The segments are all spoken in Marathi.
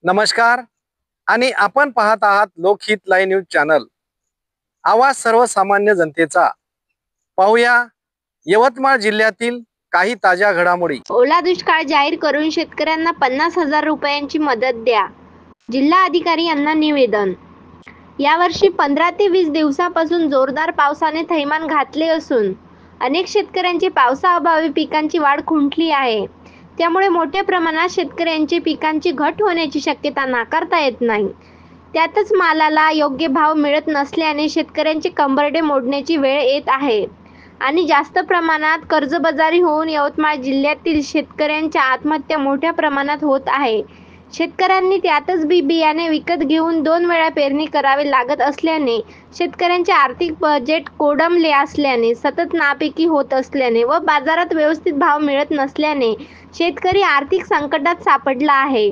नमस्कार आणि आपण पाहत आहात लोकहित लाईव्ह न्यूज चॅनल. आवाज सर्वसामान्य जनतेचा. पाहूया यवतमाळ जिल्ह्यातील काही ताज्या घडामोडी. ओला दुष्काळ जाहीर करून शेतकऱ्यांना 50,000 रुपयांची मदत द्या. जिल्हा अधिकारी यांना निवेदन. यावर्षी 15 ते 20 दिवसापासून जोरदार पावसाने थैमान घातले असून अनेक शेतकऱ्यांची पावसाअभावी पिकांची वाढ खुंटली आहे. त्यामुळे मोठ्या प्रमाणात शेतकऱ्यांची पिकांची घट होण्याची शक्यता नाकारता येत नाही. त्यातच मालाला योग्य भाव मिळत नसल्याने शेतकऱ्यांचे कंबरडे मोडण्याची वेळ येत आहे आणि जास्त प्रमाणात कर्जबाजारी होऊन यवतमाळ जिल्ह्यातील शेतकऱ्यांच्या आत्महत्या मोठ्या प्रमाणात होत आहे. शेतकऱ्यांनी त्यातच बियाणे विकत घेऊन 2 वेळा पेरणी करावी लागत असल्याने शेतकऱ्यांचे आर्थिक बजेट कोलमडले असल्याने, सतत नापिकी होत असल्याने व बाजारात व्यवस्थित भाव मिळत नसल्याने शेतकरी आर्थिक संकटात सापडला आहे.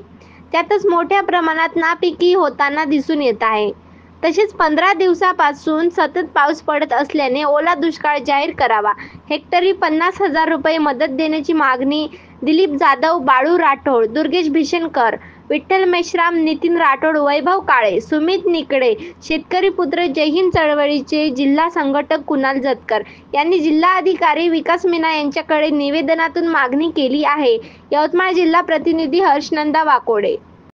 त्यातच मोठ्या प्रमाणात नापिकी होताना दिसून येत आहे. तसेच 15 दिवसापासून सतत पाऊस पडत असल्याने ओला दुष्काळ जाहीर करावा. हेक्टरी 50,000 रुपये मदत देण्याची मागणी दिलीप जाधव, बाळू राठोड, दुर्गेश भिशनकर, विठ्ठल मेश्राम, नितीन राठोड, वैभव काळे, सुमित निकडे, शेतकरी पुत्र जय हिंद चळवळीचे जिल्हा संघटक कुणाल जतकर यांनी जिल्हाधिकारी विकास मीना यांच्याकडे निवेदनातून मागणी केली आहे. यवतमाळ जिल्हा प्रतिनिधी हर्षनंदा वाकोडे.